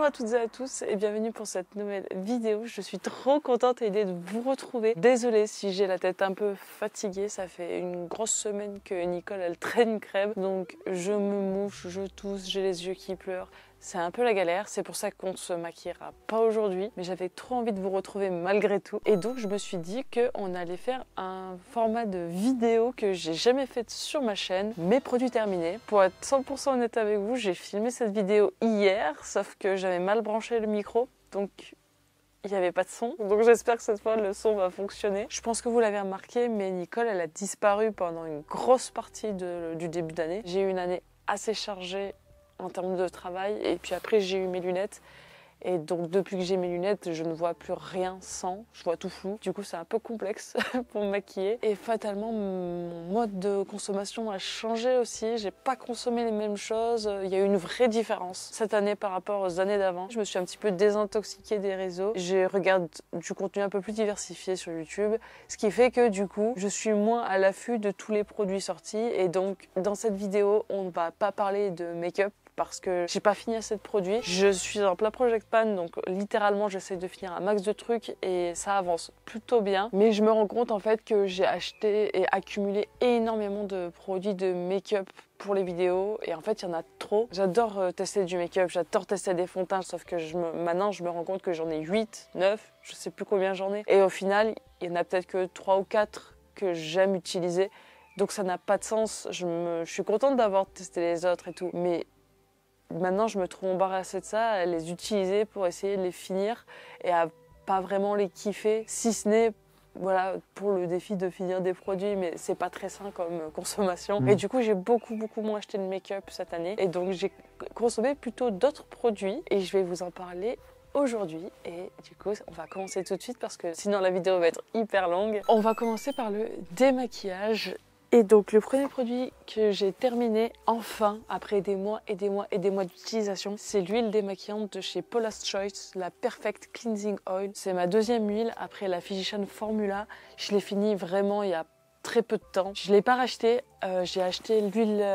à toutes et à tous et bienvenue pour cette nouvelle vidéo. Je suis trop contente et de vous retrouver. Désolée si j'ai la tête un peu fatiguée, ça fait une grosse semaine que Nicole elle traîne crème. Donc je me mouche, je tousse, j'ai les yeux qui pleurent. C'est un peu la galère, c'est pour ça qu'on ne se maquillera pas aujourd'hui. Mais j'avais trop envie de vous retrouver malgré tout. Et donc je me suis dit qu'on allait faire un format de vidéo que j'ai jamais fait sur ma chaîne. Mes produits terminés. Pour être 100% honnête avec vous, j'ai filmé cette vidéo hier, sauf que j'avais mal branché le micro. Donc il n'y avait pas de son. Donc j'espère que cette fois le son va fonctionner. Je pense que vous l'avez remarqué, mais Nicole elle a disparu pendant une grosse partie du début d'année. J'ai eu une année assez chargée en termes de travail et puis après j'ai eu mes lunettes et donc depuis que j'ai mes lunettes je ne vois plus rien sans, je vois tout flou, du coup c'est un peu complexe pour me maquiller et fatalement mon mode de consommation a changé aussi, j'ai pas consommé les mêmes choses, il y a eu une vraie différence cette année par rapport aux années d'avant. Je me suis un petit peu désintoxiquée des réseaux, je regarde du contenu un peu plus diversifié sur YouTube, ce qui fait que du coup je suis moins à l'affût de tous les produits sortis et donc dans cette vidéo on ne va pas parler de make-up parce que j'ai pas fini assez de produits. Je suis en plein project pan, donc littéralement j'essaie de finir un max de trucs et ça avance plutôt bien. Mais je me rends compte en fait que j'ai acheté et accumulé énormément de produits de make-up pour les vidéos et en fait il y en a trop. J'adore tester du make-up, j'adore tester des fonds de teint, sauf que maintenant je me rends compte que j'en ai 8, 9, je sais plus combien j'en ai. Et au final, il y en a peut-être que 3 ou 4 que j'aime utiliser. Donc ça n'a pas de sens. Je suis contente d'avoir testé les autres et tout, mais maintenant, je me trouve embarrassée de ça, à les utiliser pour essayer de les finir et à pas vraiment les kiffer, si ce n'est voilà, pour le défi de finir des produits, mais c'est pas très sain comme consommation. Et du coup, j'ai beaucoup moins acheté de make-up cette année et donc j'ai consommé plutôt d'autres produits et je vais vous en parler aujourd'hui. Et du coup, on va commencer tout de suite parce que sinon la vidéo va être hyper longue. On va commencer par le démaquillage. Et donc le premier produit que j'ai terminé enfin après des mois d'utilisation, c'est l'huile démaquillante de chez Paula's Choice, la Perfect Cleansing Oil. C'est ma deuxième huile après la Physicians Formula. Je l'ai fini vraiment il y a très peu de temps. Je ne l'ai pas racheté, j'ai acheté l'huile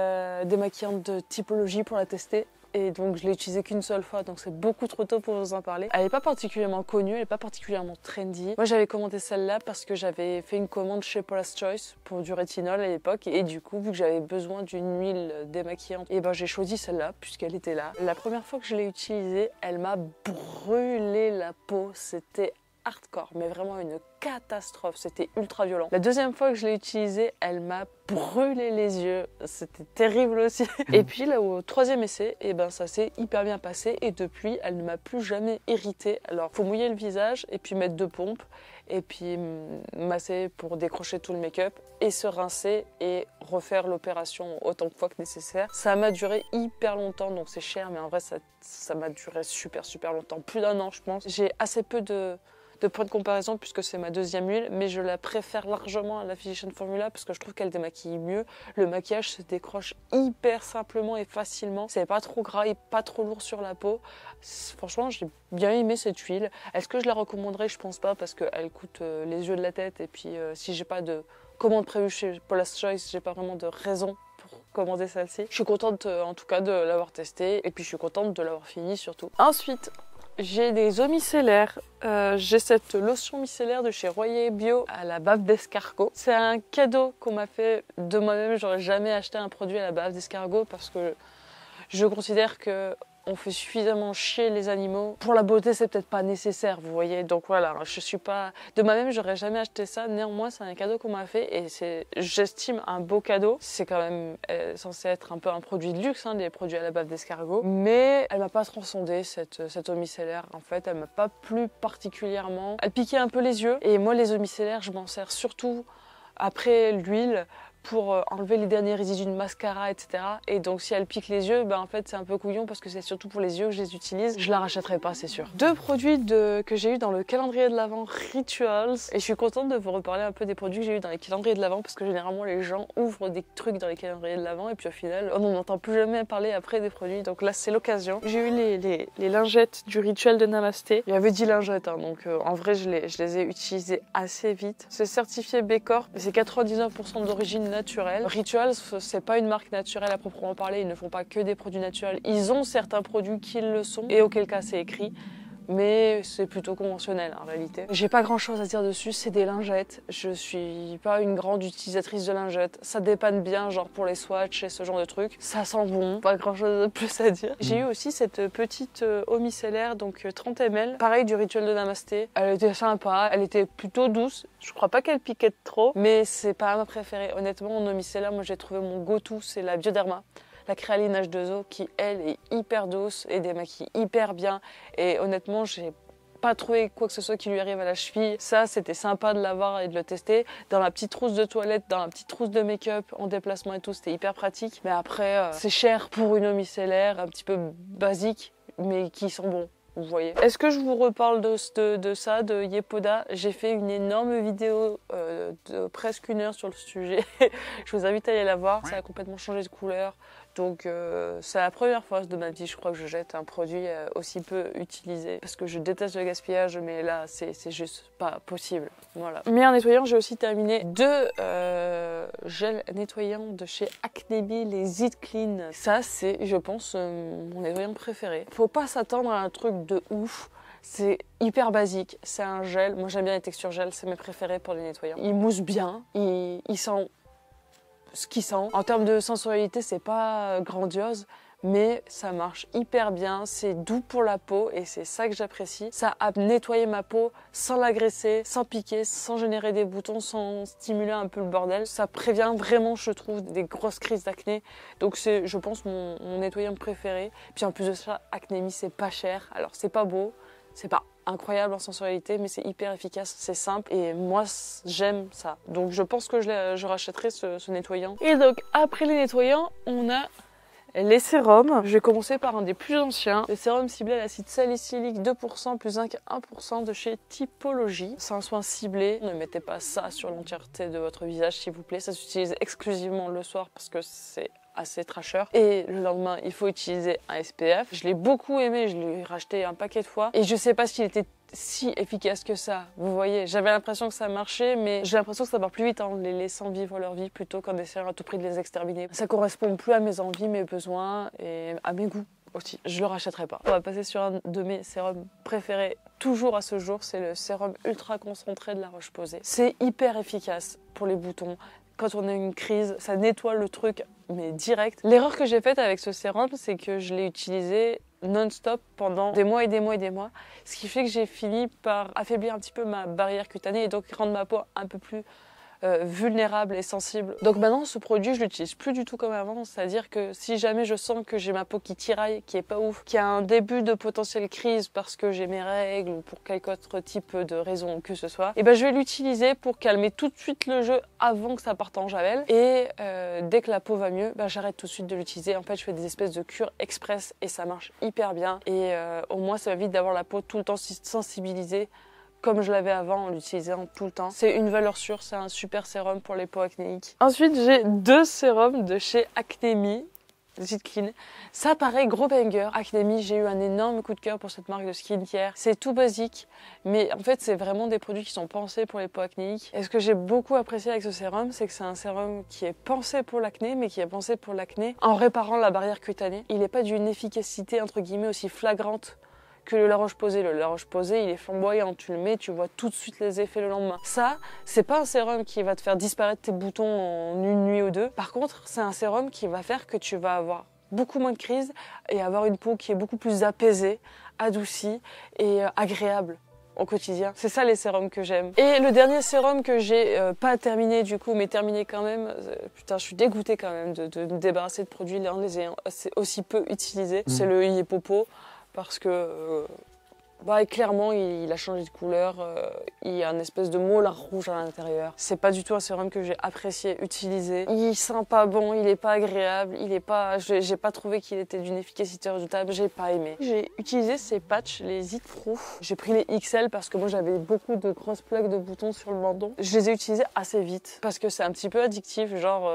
démaquillante de Typologie pour la tester. Et donc je l'ai utilisée qu'une seule fois, donc c'est beaucoup trop tôt pour vous en parler. Elle n'est pas particulièrement connue, elle n'est pas particulièrement trendy. Moi j'avais commandé celle-là parce que j'avais fait une commande chez Paula's Choice pour du rétinol à l'époque. Et du coup, vu que j'avais besoin d'une huile démaquillante, et ben j'ai choisi celle-là puisqu'elle était là. La première fois que je l'ai utilisée, elle m'a brûlé la peau. C'était hardcore, mais vraiment une catastrophe, c'était ultra violent. La deuxième fois que je l'ai utilisée, elle m'a brûlé les yeux, c'était terrible aussi. Et puis là au troisième essai, et ben ça s'est hyper bien passé et depuis elle ne m'a plus jamais irritée. Alors faut mouiller le visage et puis mettre 2 pompes et puis masser pour décrocher tout le make-up et se rincer et refaire l'opération autant de fois que nécessaire. Ça m'a duré hyper longtemps, donc c'est cher, mais en vrai ça m'a duré super longtemps, plus d'1 an je pense. J'ai assez peu de points de comparaison puisque c'est ma deuxième huile, mais je la préfère largement à la Physicians Formula parce que je trouve qu'elle démaquille mieux. Le maquillage se décroche hyper simplement et facilement. C'est pas trop gras et pas trop lourd sur la peau. Franchement, j'ai bien aimé cette huile. Est-ce que je la recommanderais? Je pense pas parce qu'elle coûte les yeux de la tête et puis si j'ai pas de commande prévue chez Paula's Choice, j'ai pas vraiment de raison pour commander celle-ci. Je suis contente en tout cas de l'avoir testée et puis je suis contente de l'avoir fini surtout. Ensuite, j'ai des eaux micellaires. J'ai cette lotion micellaire de chez Royer Bio à la bave d'escargot. C'est un cadeau qu'on m'a fait de moi-même. J'aurais jamais acheté un produit à la bave d'escargot parce que je considère que on fait suffisamment chier les animaux. Pour la beauté, c'est peut-être pas nécessaire, vous voyez. Donc voilà, je suis pas de moi-même, j'aurais jamais acheté ça. Néanmoins, c'est un cadeau qu'on m'a fait et c'est, j'estime, un beau cadeau. C'est quand même censé être un peu un produit de luxe, hein, les produits à la bave d'escargot. Mais elle m'a pas transcendé cette eau micellaire. En fait, elle m'a pas plu particulièrement. Elle piquait un peu les yeux et moi, les eaux micellaires, je m'en sers surtout après l'huile pour enlever les derniers résidus de mascara, etc. Et donc si elle pique les yeux, ben en fait c'est un peu couillon parce que c'est surtout pour les yeux que je les utilise. Je la rachèterai pas, c'est sûr. 2 produits que j'ai eu dans le calendrier de l'Avent Rituals. Et je suis contente de vous reparler un peu des produits que j'ai eu dans les calendriers de l'Avent parce que généralement les gens ouvrent des trucs dans les calendriers de l'Avent et puis au final on n'entend plus jamais parler après des produits. Donc là c'est l'occasion. J'ai eu les lingettes du rituel de Namasté. Il y avait 10 lingettes, hein, donc en vrai je les ai utilisées assez vite. C'est certifié B Corp, mais c'est 99% d'origine naturel. Rituals, c'est pas une marque naturelle à proprement parler, ils ne font pas que des produits naturels. Ils ont certains produits qui le sont, et auquel cas c'est écrit. Mais c'est plutôt conventionnel en réalité. J'ai pas grand chose à dire dessus, c'est des lingettes. Je suis pas une grande utilisatrice de lingettes. Ça dépanne bien, genre pour les swatchs et ce genre de trucs. Ça sent bon, pas grand chose de plus à dire. J'ai eu aussi cette petite eau micellaire, donc 30 ml. Pareil du rituel de Namasté. Elle était sympa, elle était plutôt douce. Je crois pas qu'elle piquait trop, mais c'est pas ma préférée. Honnêtement, en eau micellaire, moi j'ai trouvé mon go-to, c'est la Bioderma. La Créaline H2O qui, elle, est hyper douce et démaquille hyper bien. Et honnêtement, j'ai pas trouvé quoi que ce soit qui lui arrive à la cheville. Ça, c'était sympa de l'avoir et de le tester. Dans la petite trousse de toilette, dans la petite trousse de make-up, en déplacement et tout, c'était hyper pratique. Mais après, c'est cher pour une eau micellaire, un petit peu basique, mais qui sent bon. Vous voyez. Est-ce que je vous reparle de ça, de Yepoda? J'ai fait une énorme vidéo de presque 1 heure sur le sujet. Je vous invite à aller la voir. Ça a complètement changé de couleur. Donc c'est la première fois de ma vie, je crois, que je jette un produit aussi peu utilisé. Parce que je déteste le gaspillage, mais là, c'est juste pas possible. Voilà. Mais en nettoyant, j'ai aussi terminé 2 gels nettoyants de chez Acne-Bee, les It Clean. Ça, c'est, je pense, mon nettoyant préféré. Faut pas s'attendre à un truc de ouf. C'est hyper basique, c'est un gel. Moi, j'aime bien les textures gel, c'est mes préférés pour les nettoyants. Il mousse bien, il sent ce qu'il sent. En termes de sensorialité, c'est pas grandiose, mais ça marche hyper bien, c'est doux pour la peau et c'est ça que j'apprécie. Ça a nettoyé ma peau sans l'agresser, sans piquer, sans générer des boutons, sans stimuler un peu le bordel. Ça prévient vraiment, je trouve, des grosses crises d'acné. Donc c'est, je pense, mon nettoyant préféré. Puis en plus de ça, Acne-Bee, c'est pas cher. Alors c'est pas beau, c'est pas incroyable en sensorialité, mais c'est hyper efficace, c'est simple et moi j'aime ça. Donc je pense que je rachèterai ce nettoyant. Et donc après les nettoyants, on a les sérums. Je vais commencer par un des plus anciens, le sérum ciblé à l'acide salicylique 2% plus zinc 1% de chez Typologie. C'est un soin ciblé, ne mettez pas ça sur l'entièreté de votre visage s'il vous plaît, ça s'utilise exclusivement le soir parce que c'est assez trasher. Et le lendemain, il faut utiliser un SPF. Je l'ai beaucoup aimé, je l'ai racheté un paquet de fois. Et je sais pas s'il était si efficace que ça. Vous voyez, j'avais l'impression que ça marchait, mais j'ai l'impression que ça part plus vite en les laissant vivre leur vie plutôt qu'en essayant à tout prix de les exterminer. Ça correspond plus à mes envies, mes besoins et à mes goûts aussi. Je le rachèterai pas. On va passer sur un de mes sérums préférés toujours à ce jour, c'est le sérum ultra concentré de La Roche-Posay. C'est hyper efficace pour les boutons. Quand on a une crise, ça nettoie le truc, mais direct. L'erreur que j'ai faite avec ce sérum, c'est que je l'ai utilisé non-stop pendant des mois et des mois et des mois. Ce qui fait que j'ai fini par affaiblir un petit peu ma barrière cutanée et donc rendre ma peau un peu plus vulnérable et sensible. Donc maintenant, ce produit, je l'utilise plus du tout comme avant. C'est-à-dire que si jamais je sens que j'ai ma peau qui tiraille, qui est pas ouf, qui a un début de potentielle crise parce que j'ai mes règles ou pour quelque autre type de raison que ce soit, et ben je vais l'utiliser pour calmer tout de suite le jeu avant que ça parte en javel. Et dès que la peau va mieux, ben j'arrête tout de suite de l'utiliser. En fait, je fais des espèces de cures express et ça marche hyper bien. Et au moins, ça évite d'avoir la peau tout le temps sensibilisée comme je l'avais avant en l'utilisant tout le temps. C'est une valeur sûre, c'est un super sérum pour les peaux acnéiques. Ensuite, j'ai 2 sérums de chez Acne-Bee, It Clean. Ça pareil, gros banger. Acne-Bee, j'ai eu un énorme coup de cœur pour cette marque de skincare. C'est tout basique, mais en fait, c'est vraiment des produits qui sont pensés pour les peaux acnéiques. Et ce que j'ai beaucoup apprécié avec ce sérum, c'est que c'est un sérum qui est pensé pour l'acné, mais qui est pensé pour l'acné en réparant la barrière cutanée. Il n'est pas d'une efficacité, entre guillemets, aussi flagrante que le La Roche-Posay. Le La Roche-Posay, il est flamboyant, tu le mets, tu vois tout de suite les effets le lendemain. Ça, c'est pas un sérum qui va te faire disparaître tes boutons en une nuit ou deux. Par contre, c'est un sérum qui va faire que tu vas avoir beaucoup moins de crises et avoir une peau qui est beaucoup plus apaisée, adoucie et agréable au quotidien. C'est ça les sérums que j'aime. Et le dernier sérum que j'ai pas terminé du coup, mais terminé quand même, putain je suis dégoûtée quand même de me débarrasser de produits en les ayant aussi peu utilisés. C'est le Yepopo. Parce que clairement il a changé de couleur, il y a une espèce de molar rouge à l'intérieur. C'est pas du tout un sérum que j'ai apprécié utiliser. Il sent pas bon, il est pas agréable, il est pas, j'ai pas trouvé qu'il était d'une efficacité redoutable, j'ai pas aimé. J'ai utilisé ces patchs, les It Pro. J'ai pris les XL parce que moi j'avais beaucoup de grosses plaques de boutons sur le menton. Je les ai utilisés assez vite parce que c'est un petit peu addictif, genre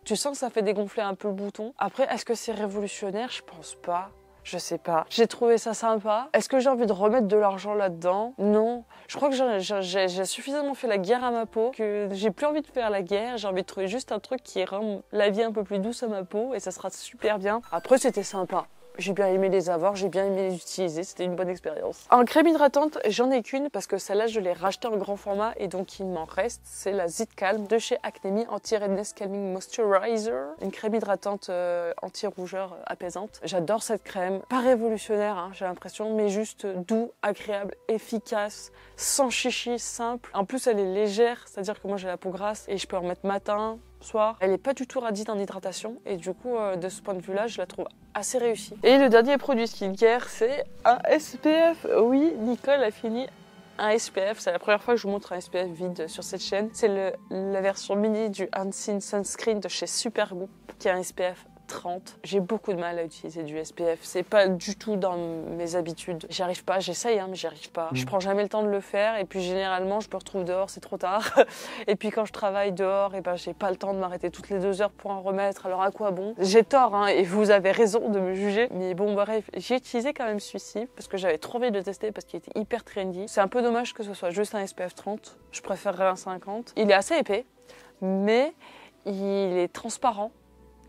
tu sens que ça fait dégonfler un peu le bouton. Après, est-ce que c'est révolutionnaire? Je pense pas. Je sais pas. J'ai trouvé ça sympa. Est-ce que j'ai envie de remettre de l'argent là-dedans? Non. Je crois que j'ai suffisamment fait la guerre à ma peau que j'ai plus envie de faire la guerre. J'ai envie de trouver juste un truc qui rend la vie un peu plus douce à ma peau et ça sera super bien. Après, c'était sympa. J'ai bien aimé les avoir, j'ai bien aimé les utiliser, c'était une bonne expérience. En crème hydratante, j'en ai qu'une parce que celle-là, je l'ai rachetée en grand format et donc il m'en reste. C'est la Zit Calm de chez Acne Anti-Redness Calming Moisturizer. Une crème hydratante anti-rougeur apaisante. J'adore cette crème. Pas révolutionnaire, hein, j'ai l'impression, mais juste doux, agréable, efficace, sans chichi, simple. En plus, elle est légère, c'est-à-dire que moi j'ai la peau grasse et je peux en remettre matin, soir. Elle n'est pas du tout radie en hydratation et du coup de ce point de vue là je la trouve assez réussie. Et le dernier produit skincare c'est un SPF. Oui, Nicole a fini un SPF, c'est la première fois que je vous montre un SPF vide sur cette chaîne. C'est la version mini du Unseen Sunscreen de chez Supergoop qui a un SPF 30. J'ai beaucoup de mal à utiliser du SPF. C'est pas du tout dans mes habitudes. J'y arrive pas. J'essaye, hein, mais j'y arrive pas. Je prends jamais le temps de le faire. Et puis généralement, je me retrouve dehors, c'est trop tard. Et puis quand je travaille dehors, et ben j'ai pas le temps de m'arrêter toutes les 2 heures pour en remettre. Alors à quoi bon? J'ai tort, hein, et vous avez raison de me juger. Mais bon, bref, j'ai utilisé quand même celui-ci parce que j'avais trop envie de le tester parce qu'il était hyper trendy. C'est un peu dommage que ce soit juste un SPF 30. Je préférerais un 50. Il est assez épais, mais il est transparent.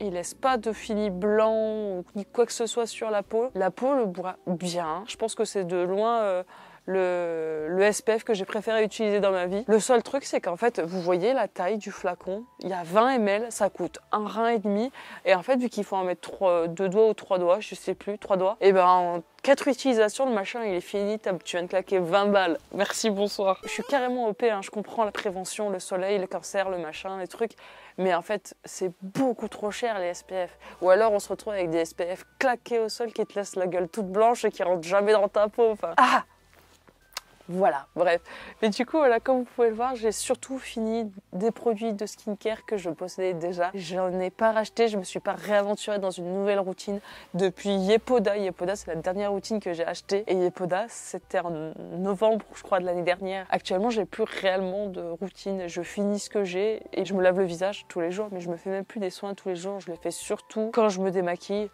Il laisse pas de fini blanc ni quoi que ce soit sur la peau. La peau le voit bien. Je pense que c'est de loin le SPF que j'ai préféré utiliser dans ma vie. Le seul truc, c'est qu'en fait, vous voyez la taille du flacon. Il y a 20 ml, ça coûte 1,5 rein. Et en fait, vu qu'il faut en mettre 2 doigts ou 3 doigts, je sais plus, 3 doigts, et ben en 4 utilisations, le machin il est fini, tu viens de claquer 20 balles. Merci, bonsoir. Je suis carrément OP, hein. Je comprends la prévention, le soleil, le cancer, le machin, les trucs. Mais en fait, c'est beaucoup trop cher les SPF. Ou alors on se retrouve avec des SPF claqués au sol qui te laissent la gueule toute blanche et qui rentrent jamais dans ta peau. Enfin, ah! Voilà, bref. Mais du coup, voilà, comme vous pouvez le voir, j'ai surtout fini des produits de skincare que je possédais déjà. Je n'en ai pas racheté, je me suis pas réaventurée dans une nouvelle routine depuis Yepoda. Yepoda, c'est la dernière routine que j'ai achetée. Et Yepoda, c'était en novembre, je crois, de l'année dernière. Actuellement, j'ai plus réellement de routine. Je finis ce que j'ai et je me lave le visage tous les jours, mais je me fais même plus des soins tous les jours. Je les fais surtout quand je me démaquille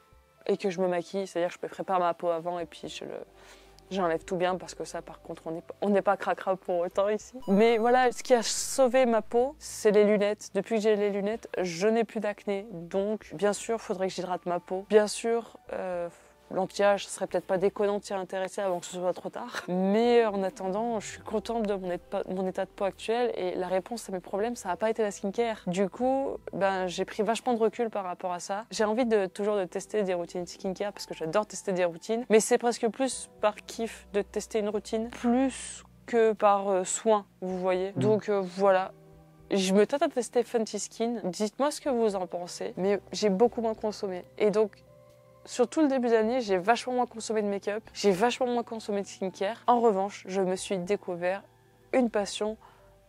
et que je me maquille. C'est-à-dire que je prépare ma peau avant et puis j'enlève tout bien parce que ça, par contre, on n'est pas cracra pour autant ici. Mais voilà, ce qui a sauvé ma peau, c'est les lunettes. Depuis que j'ai les lunettes, je n'ai plus d'acné. Donc, bien sûr, il faudrait que j'hydrate ma peau. Bien sûr, l'anti-âge, ce serait peut-être pas déconnant de s'y intéresser avant que ce soit trop tard. Mais en attendant, je suis contente de mon état de peau actuel et la réponse à mes problèmes, ça n'a pas été la skincare. Du coup, j'ai pris vachement de recul par rapport à ça. J'ai envie toujours de tester des routines skincare parce que j'adore tester des routines. Mais c'est presque plus par kiff de tester une routine, plus que par soin, vous voyez. Donc voilà. Je me tâte à tester Fenty Skin. Dites-moi ce que vous en pensez. Mais j'ai beaucoup moins consommé. Et donc, sur tout le début d'année, j'ai vachement moins consommé de make-up, j'ai vachement moins consommé de skincare. En revanche, je me suis découvert une passion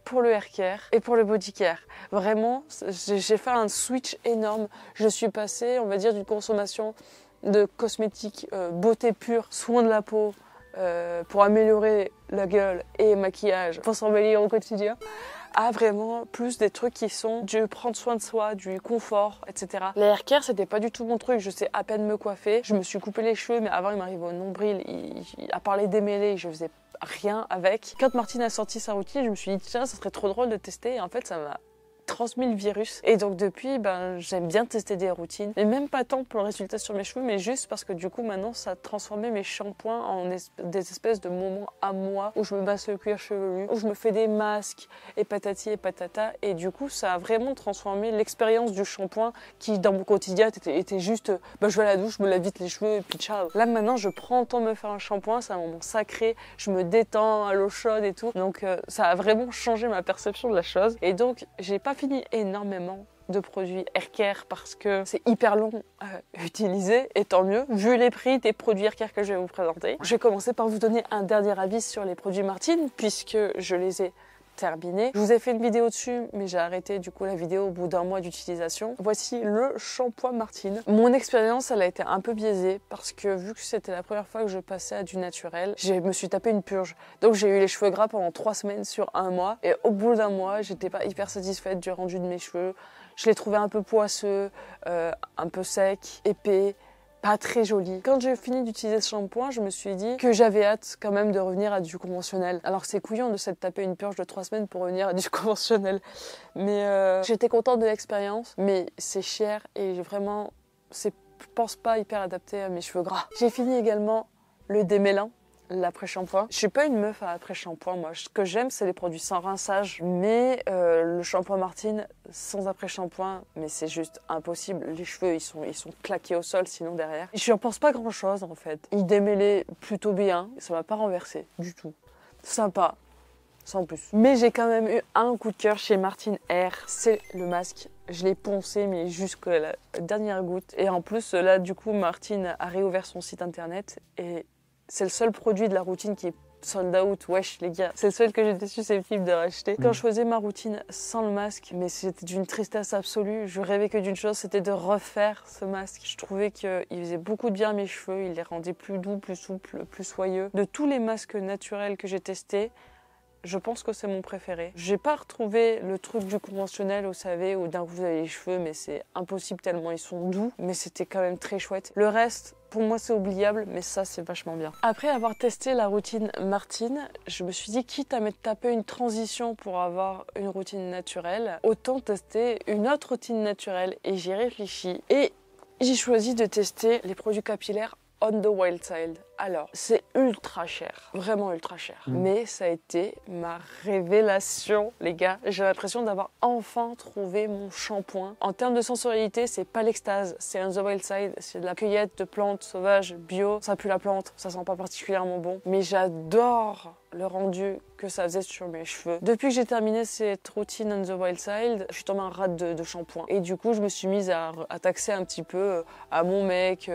pour le haircare et pour le bodycare. Vraiment, j'ai fait un switch énorme. Je suis passée, on va dire, d'une consommation de cosmétiques beauté pure, soins de la peau, pour améliorer la gueule et maquillage, pour s'embellir au quotidien, à vraiment plus des trucs qui sont du prendre soin de soi, du confort, etc. Les haircare, c'était pas du tout mon truc. Je sais à peine me coiffer. Je me suis coupé les cheveux, mais avant, il m'arrive au nombril. À part les démêler, je faisais rien avec. Quand Martine a sorti sa routine, je me suis dit, tiens, ça serait trop drôle de tester. Et en fait, ça m'a transmis le virus. Et donc depuis, j'aime bien tester des routines. Mais même pas tant pour le résultat sur mes cheveux, mais juste parce que du coup, maintenant, ça a transformé mes shampoings en des espèces de moments à moi où je me masse le cuir chevelu, où je me fais des masques et patati et patata. Et du coup, ça a vraiment transformé l'expérience du shampoing qui, dans mon quotidien, était juste, je vais à la douche, je me lave vite les cheveux et puis ciao. Là, maintenant, je prends le temps de me faire un shampoing, c'est un moment sacré, je me détends à l'eau chaude et tout. Donc, ça a vraiment changé ma perception de la chose. Et donc, j'ai pas fini énormément de produits haircare parce que c'est hyper long à utiliser et tant mieux vu les prix des produits haircare que je vais vous présenter. Je vais commencer par vous donner un dernier avis sur les produits Martine puisque je les ai terminés. Je vous ai fait une vidéo dessus mais j'ai arrêté du coup la vidéo au bout d'un mois d'utilisation. Voici le shampoing Martine. Mon expérience elle a été un peu biaisée parce que vu que c'était la première fois que je passais à du naturel, je me suis tapé une purge. Donc j'ai eu les cheveux gras pendant 3 semaines sur un mois et au bout d'un mois j'étais pas hyper satisfaite du rendu de mes cheveux. Je les trouvais un peu poisseux, un peu secs, épais pas très joli. Quand j'ai fini d'utiliser ce shampoing, je me suis dit que j'avais hâte quand même de revenir à du conventionnel. Alors c'est couillon de s'être tapé une purge de 3 semaines pour revenir à du conventionnel. Mais j'étais contente de l'expérience, mais c'est cher et vraiment, c'est, je pense, pas hyper adapté à mes cheveux gras. J'ai fini également le démêlant, l'après-shampoing. Je suis pas une meuf à après-shampoing, moi. Ce que j'aime, c'est les produits sans rinçage. Mais le shampoing Martine sans après-shampoing, mais c'est juste impossible. Les cheveux, ils sont claqués au sol, sinon derrière. Je n'en pense pas grand-chose, en fait. Il démêlait plutôt bien. Ça m'a pas renversé, du tout. Sympa, sans plus. Mais j'ai quand même eu un coup de cœur chez Martine Air. C'est le masque. Je l'ai poncé, mais jusqu'à la dernière goutte. Et en plus, là, du coup, Martine a réouvert son site internet et c'est le seul produit de la routine qui est sold out. Wesh les gars, c'est le seul que j'étais susceptible de racheter. Quand je faisais ma routine sans le masque, mais c'était d'une tristesse absolue. Je rêvais que d'une chose, c'était de refaire ce masque. Je trouvais qu'il faisait beaucoup de bien à mes cheveux. Il les rendait plus doux, plus souples, plus soyeux. De tous les masques naturels que j'ai testés, je pense que c'est mon préféré. J'ai pas retrouvé le truc du conventionnel, vous savez, où d'un coup vous avez les cheveux, mais c'est impossible tellement ils sont doux. Mais c'était quand même très chouette. Le reste, pour moi, c'est oubliable, mais ça, c'est vachement bien. Après avoir testé la routine Martine, je me suis dit, quitte à me taper une transition pour avoir une routine naturelle, autant tester une autre routine naturelle. Et j'y réfléchis. Et j'ai choisi de tester les produits capillaires On the Wild Side. Alors, c'est ultra cher, vraiment ultra cher. Mais ça a été ma révélation, les gars. J'ai l'impression d'avoir enfin trouvé mon shampoing. En termes de sensorialité, c'est pas l'extase, c'est On the Wild Side. C'est de la cueillette de plantes sauvages, bio. Ça pue la plante, ça sent pas particulièrement bon. Mais j'adore le rendu que ça faisait sur mes cheveux. Depuis que j'ai terminé cette routine On the Wild Side, je suis tombée en rate de shampoing. Et du coup, je me suis mise à taxer un petit peu à mon mec,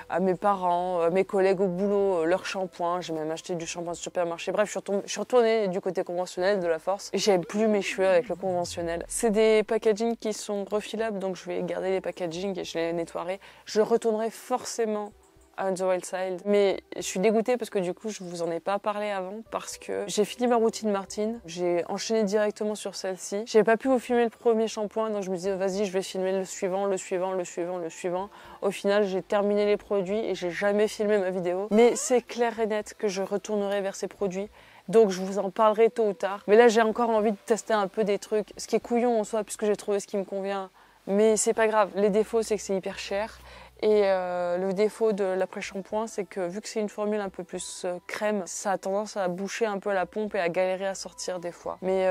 à mes parents, à mes collègues au boulot, leur shampoing. J'ai même acheté du shampoing de supermarché. Bref, je suis retournée du côté conventionnel de la force. Et j'aime plus mes cheveux avec le conventionnel. C'est des packaging qui sont refilables, donc je vais garder les packaging et je les nettoierai. Je retournerai forcément à On the Wild Side. Mais je suis dégoûtée parce que du coup, je vous en ai pas parlé avant parce que j'ai fini ma routine Martine. J'ai enchaîné directement sur celle-ci. J'ai pas pu vous filmer le premier shampoing, donc je me disais, vas-y, je vais filmer le suivant, le suivant, le suivant, le suivant. Au final, j'ai terminé les produits et j'ai jamais filmé ma vidéo. Mais c'est clair et net que je retournerai vers ces produits. Donc je vous en parlerai tôt ou tard. Mais là, j'ai encore envie de tester un peu des trucs. Ce qui est couillon en soi, puisque j'ai trouvé ce qui me convient. Mais c'est pas grave. Les défauts, c'est que c'est hyper cher. Et le défaut de l'après-shampoing, c'est que vu que c'est une formule un peu plus crème, ça a tendance à boucher un peu la pompe et à galérer à sortir des fois. Mais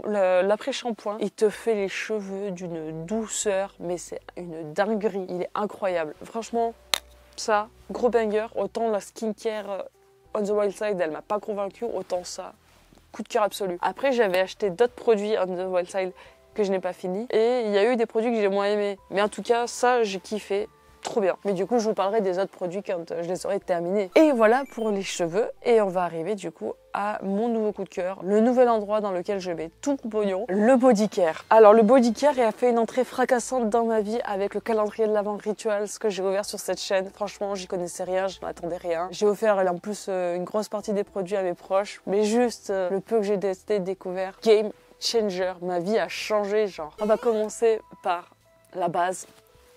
l'après-shampoing, il te fait les cheveux d'une douceur, mais c'est une dinguerie. Il est incroyable. Franchement, ça, gros banger. Autant la skincare On the Wild Side, elle m'a pas convaincue, autant ça, coup de cœur absolu. Après, j'avais acheté d'autres produits On the Wild Side que je n'ai pas fini. Et il y a eu des produits que j'ai moins aimés. Mais en tout cas, ça, j'ai kiffé. Trop bien. Mais du coup, je vous parlerai des autres produits quand je les aurai terminés. Et voilà pour les cheveux. Et on va arriver du coup à mon nouveau coup de cœur. Le nouvel endroit dans lequel je mets tout mon pognon. Le body care. Alors le body care a fait une entrée fracassante dans ma vie avec le calendrier de l'Avent Rituals que j'ai ouvert sur cette chaîne. Franchement, j'y connaissais rien, je n'attendais rien. J'ai offert en plus une grosse partie des produits à mes proches. Mais juste le peu que j'ai testé, découvert. Game changer. Ma vie a changé, genre. On va commencer par la base,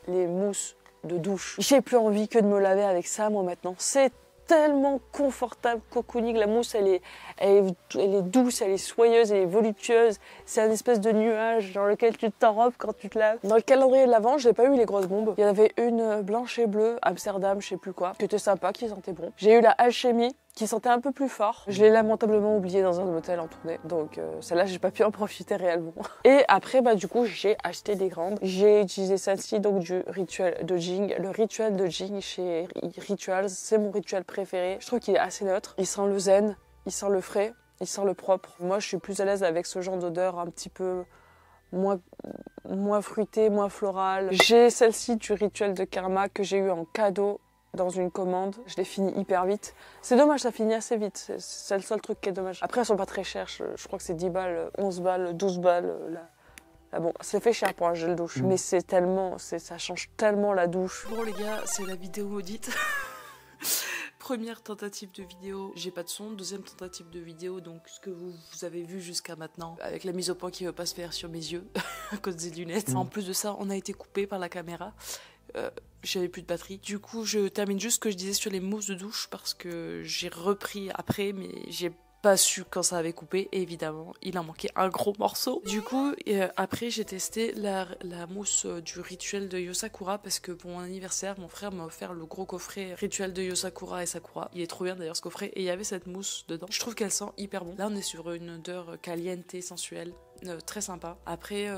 les mousses de douche. J'ai plus envie que de me laver avec ça, moi, maintenant. C'est tellement confortable, cocooning. La mousse, elle est douce, elle est soyeuse, elle est voluptueuse. C'est un espèce de nuage dans lequel tu t'enrobes quand tu te laves. Dans le calendrier de l'Avent, j'ai pas eu les grosses bombes. Il y en avait une blanche et bleue, Amsterdam, je sais plus quoi, qui était sympa, qui sentait bon. J'ai eu la Alchimie, qui sentait un peu plus fort. Je l'ai lamentablement oublié dans un hôtel en tournée, donc celle-là, j'ai pas pu en profiter réellement. Et après, du coup, j'ai acheté des grandes. J'ai utilisé celle-ci, donc du rituel de Jing. Le rituel de Jing chez Rituals, c'est mon rituel préféré. Je trouve qu'il est assez neutre. Il sent le zen, il sent le frais, il sent le propre. Moi, je suis plus à l'aise avec ce genre d'odeur un petit peu moins fruité, moins floral. J'ai celle-ci du rituel de Karma que j'ai eu en cadeau dans une commande. Je l'ai fini hyper vite. C'est dommage, ça finit assez vite. C'est le seul truc qui est dommage. Après, elles sont pas très chères. Je crois que c'est 10 balles, 11 balles, 12 balles. Là, bon, c'est fait cher pour un gel douche. Mais c'est tellement, ça change tellement la douche. Bon les gars, c'est la vidéo maudite. Première tentative de vidéo, j'ai pas de son. Deuxième tentative de vidéo, donc ce que vous avez vu jusqu'à maintenant, avec la mise au point qui veut pas se faire sur mes yeux à cause des lunettes. En plus de ça, on a été coupé par la caméra. j'avais plus de batterie. Du coup, je termine juste ce que je disais sur les mousses de douche parce que j'ai repris après, mais j'ai pas su quand ça avait coupé. Et évidemment, il en manquait un gros morceau. Du coup, après, j'ai testé la mousse du rituel de Yosakura parce que pour mon anniversaire, mon frère m'a offert le gros coffret rituel de Yosakura et Sakura. Il est trop bien d'ailleurs ce coffret. Et il y avait cette mousse dedans. Je trouve qu'elle sent hyper bon. Là, on est sur une odeur caliente, sensuelle. Très sympa. Après,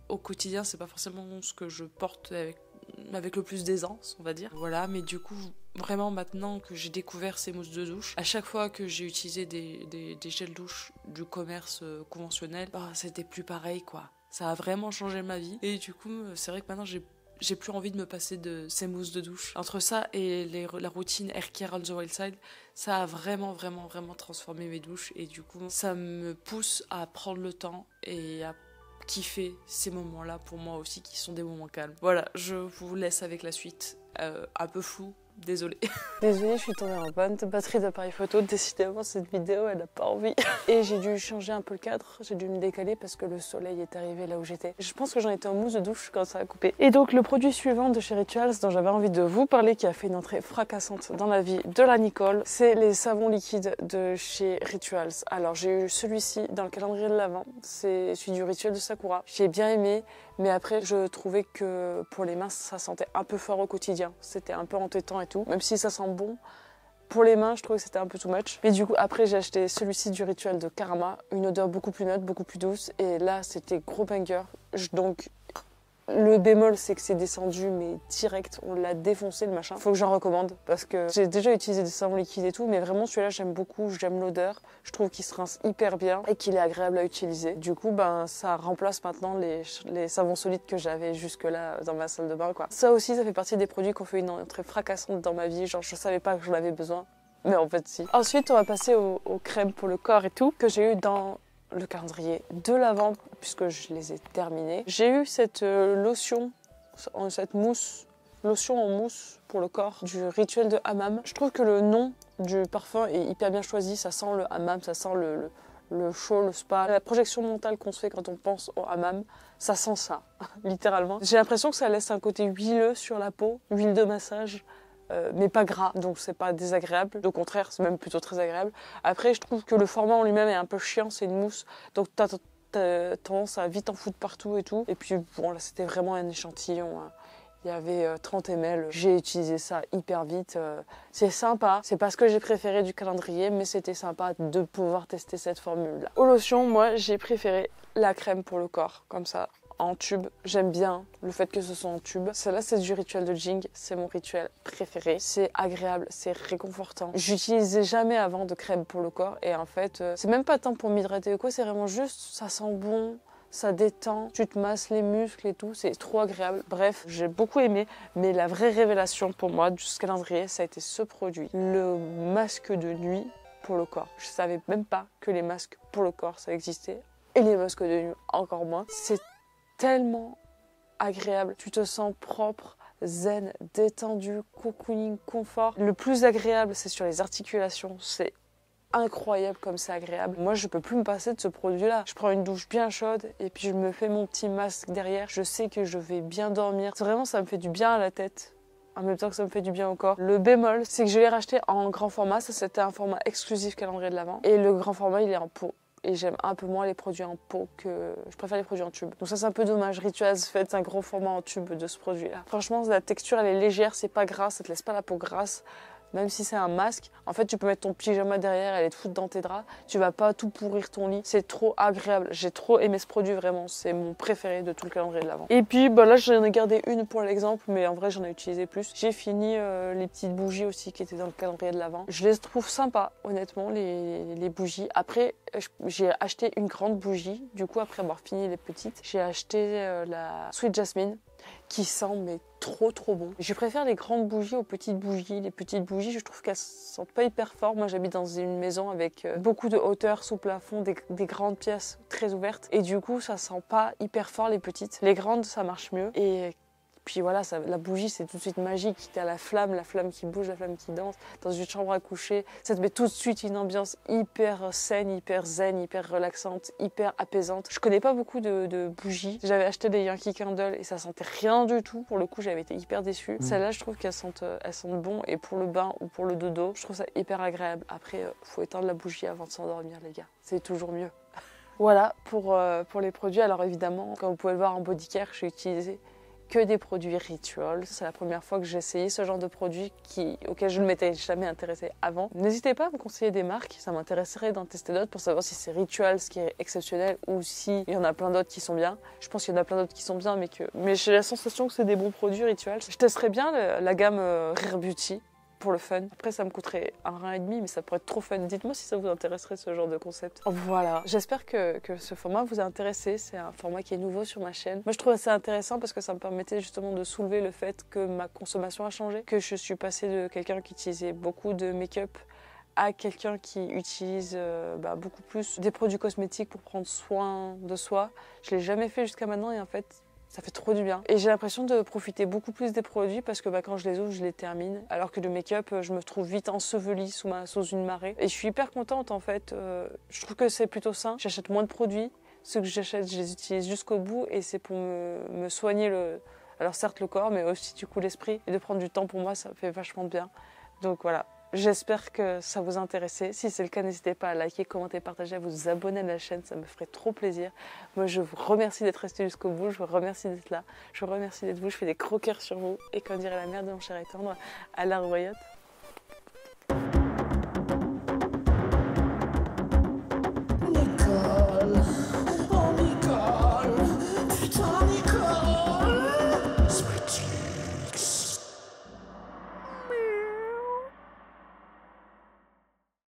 au quotidien, c'est pas forcément ce que je porte avec le plus d'aisance, on va dire. Voilà, mais du coup, vraiment maintenant que j'ai découvert ces mousses de douche, à chaque fois que j'ai utilisé des gels douche du commerce conventionnel, bah, c'était plus pareil, quoi. Ça a vraiment changé ma vie. Et du coup, c'est vrai que maintenant, j'ai plus envie de me passer de ces mousses de douche. Entre ça et la routine Air Care on the Wild Side, ça a vraiment transformé mes douches. Et du coup, ça me pousse à prendre le temps et à kiffer ces moments-là pour moi aussi, qui sont des moments calmes. Voilà, je vous laisse avec la suite. Un peu flou, désolée. Désolée, je suis tombée en panne de batterie d'appareil photo. Décidément, cette vidéo, elle n'a pas envie. Et j'ai dû changer un peu le cadre. J'ai dû me décaler parce que le soleil est arrivé là où j'étais. Je pense que j'en étais en mousse de douche quand ça a coupé. Et donc, le produit suivant de chez Rituals, dont j'avais envie de vous parler, qui a fait une entrée fracassante dans la vie de la Nicole, c'est les savons liquides de chez Rituals. Alors, j'ai eu celui-ci dans le calendrier de l'Avent. C'est celui du rituel de Sakura. J'ai bien aimé. Mais après, je trouvais que pour les mains, ça sentait un peu fort au quotidien. C'était un peu entêtant et tout. Même si ça sent bon, pour les mains, je trouvais que c'était un peu too much. Mais du coup, après, j'ai acheté celui-ci du rituel de Karama. Une odeur beaucoup plus neutre, beaucoup plus douce. Et là, c'était gros banger. Donc, le bémol, c'est que c'est descendu, mais direct. On l'a défoncé, le machin. Faut que j'en recommande. Parce que j'ai déjà utilisé des savons liquides et tout. Mais vraiment, celui-là, j'aime beaucoup. J'aime l'odeur. Je trouve qu'il se rince hyper bien et qu'il est agréable à utiliser. Du coup, ben, ça remplace maintenant les savons solides que j'avais jusque-là dans ma salle de bain, quoi. Ça aussi, ça fait partie des produits qui ont fait une entrée fracassante dans ma vie. Genre, je savais pas que j'en avais besoin. Mais en fait, si. Ensuite, on va passer aux crèmes pour le corps et tout, que j'ai eu dans le calendrier de l'Avent, puisque je les ai terminés. J'ai eu cette lotion, cette mousse, lotion en mousse pour le corps du rituel de hammam. Je trouve que le nom du parfum est hyper bien choisi. Ça sent le hammam, ça sent le chaud, le spa. La projection mentale qu'on se fait quand on pense au hammam, ça sent ça, littéralement. J'ai l'impression que ça laisse un côté huileux sur la peau, huile de massage. Mais pas gras, donc c'est pas désagréable. Au contraire, c'est même plutôt très agréable. Après, je trouve que le format en lui-même est un peu chiant, c'est une mousse, donc t'as tendance à vite en foutre partout et tout. Et puis bon, là c'était vraiment un échantillon. Hein. Il y avait 30 ml, j'ai utilisé ça hyper vite. C'est sympa, c'est pas ce que j'ai préféré du calendrier, mais c'était sympa de pouvoir tester cette formule-là. Aux lotions, moi j'ai préféré la crème pour le corps, comme ça. En tube, j'aime bien le fait que ce soit en tube. Celle-là, c'est du rituel de Jing, c'est mon rituel préféré. C'est agréable, c'est réconfortant. J'utilisais jamais avant de crème pour le corps et en fait, c'est même pas tant pour m'hydrater ou quoi, c'est vraiment juste, ça sent bon, ça détend, tu te masses les muscles et tout, c'est trop agréable. Bref, j'ai beaucoup aimé, mais la vraie révélation pour moi du calendrier, ça a été ce produit, le masque de nuit pour le corps. Je savais même pas que les masques pour le corps, ça existait. Et les masques de nuit, encore moins. C'est tellement agréable, tu te sens propre, zen, détendu, cocooning, confort. Le plus agréable, c'est sur les articulations, c'est incroyable comme c'est agréable. Moi, je peux plus me passer de ce produit-là. Je prends une douche bien chaude et puis je me fais mon petit masque derrière. Je sais que je vais bien dormir. Vraiment, ça me fait du bien à la tête. En même temps que ça me fait du bien au corps. Le bémol, c'est que je l'ai racheté en grand format. Ça, c'était un format exclusif calendrier de l'Avent. Et le grand format, il est en pot. Et j'aime un peu moins les produits en pot que... Je préfère les produits en tube. Donc ça, c'est un peu dommage. Rituals fait un gros format en tube de ce produit-là. Franchement, la texture, elle est légère, c'est pas gras, ça te laisse pas la peau grasse. Même si c'est un masque, en fait, tu peux mettre ton pyjama derrière, aller te foutre dans tes draps. Tu vas pas tout pourrir ton lit. C'est trop agréable. J'ai trop aimé ce produit, vraiment. C'est mon préféré de tout le calendrier de l'Avent. Et puis, bah là, j'en ai gardé une pour l'exemple, mais en vrai, j'en ai utilisé plus. J'ai fini les petites bougies aussi qui étaient dans le calendrier de l'Avent. Je les trouve sympas, honnêtement, les bougies. Après, j'ai acheté une grande bougie. Du coup, après avoir fini les petites, j'ai acheté la Sweet Jasmine, qui sent mais trop bon. Je préfère les grandes bougies aux petites bougies. Les petites bougies, je trouve qu'elles sentent pas hyper fort. Moi, j'habite dans une maison avec beaucoup de hauteur sous plafond, des grandes pièces très ouvertes. Et du coup, ça sent pas hyper fort les petites. Les grandes, ça marche mieux. Et Puis voilà, la bougie, c'est tout de suite magique. T'as la flamme qui bouge, la flamme qui danse. Dans une chambre à coucher, ça te met tout de suite une ambiance hyper saine, hyper zen, hyper relaxante, hyper apaisante. Je connais pas beaucoup de bougies. J'avais acheté des Yankee Candle et ça sentait rien du tout. Pour le coup, j'avais été hyper déçue. Celle-là, je trouve qu'elles sentent bon. Et pour le bain ou pour le dodo, je trouve ça hyper agréable. Après, faut éteindre la bougie avant de s'endormir, les gars. C'est toujours mieux. Voilà pour les produits. Alors évidemment, comme vous pouvez le voir en body care, j'ai utilisé que des produits Rituals. C'est la première fois que j'ai essayé ce genre de produits auxquels je ne m'étais jamais intéressée avant. N'hésitez pas à me conseiller des marques, ça m'intéresserait d'en tester d'autres pour savoir si c'est Rituals qui est exceptionnel ou si il y en a plein d'autres qui sont bien. Je pense qu'il y en a plein d'autres qui sont bien, mais j'ai la sensation que c'est des bons produits Rituals. Je testerais bien la gamme Rare Beauty pour le fun. Après, ça me coûterait €1,50, mais ça pourrait être trop fun. Dites-moi si ça vous intéresserait ce genre de concept. Voilà, j'espère que ce format vous a intéressé. C'est un format qui est nouveau sur ma chaîne. Moi, je trouve ça intéressant parce que ça me permettait justement de soulever le fait que ma consommation a changé, que je suis passée de quelqu'un qui utilisait beaucoup de make-up à quelqu'un qui utilise beaucoup plus des produits cosmétiques pour prendre soin de soi. Je ne l'ai jamais fait jusqu'à maintenant et en fait, ça fait trop du bien. Et j'ai l'impression de profiter beaucoup plus des produits parce que quand je les ouvre, je les termine. Alors que le make-up, je me trouve vite ensevelie sous une marée. Et je suis hyper contente en fait. Je trouve que c'est plutôt sain. J'achète moins de produits. Ceux que j'achète, je les utilise jusqu'au bout et c'est pour me soigner alors certes le corps, mais aussi du coup l'esprit. Et de prendre du temps pour moi, ça me fait vachement de bien. Donc voilà. J'espère que ça vous a intéressé. Si c'est le cas, n'hésitez pas à liker, commenter, partager, à vous abonner à la chaîne, ça me ferait trop plaisir. Moi, je vous remercie d'être resté jusqu'au bout, je vous remercie d'être là, je vous remercie d'être vous, je fais des croqueurs sur vous. Et comme dirait la mère de mon cher et tendre, à la revoyote.